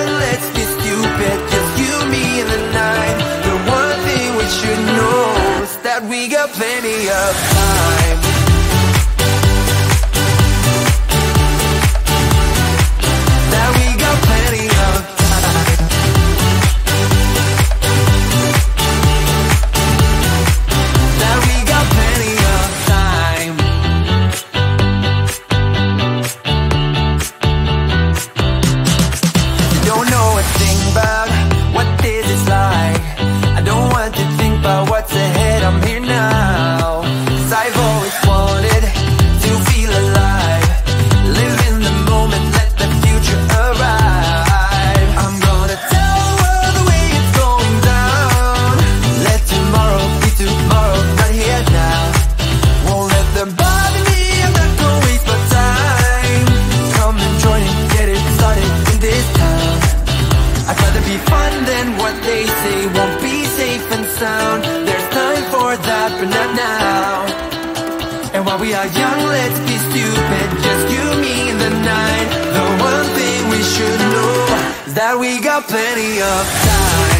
young, let's be stupid. Just you, me, and the night. The one thing we should know is that we got plenty of time. That we got plenty of time. That we got plenty of time. Don't know a thing about what this is like. I don't want to think about what's ahead. I'm here now, 'cause I've always wanted to feel alive. Live in the moment, let the future arrive. I'm gonna tell the world the way it's going down. Let tomorrow be tomorrow, not here now. Won't let them bother me, I'm not gonna waste my time. Come and join it, get it started in this town. I'd rather be fun than what they say won't be safe and sound. There's time for that, but not now. And while we are young, let's be stupid. Just you, me, and the night. The one thing we should know is that we got plenty of time.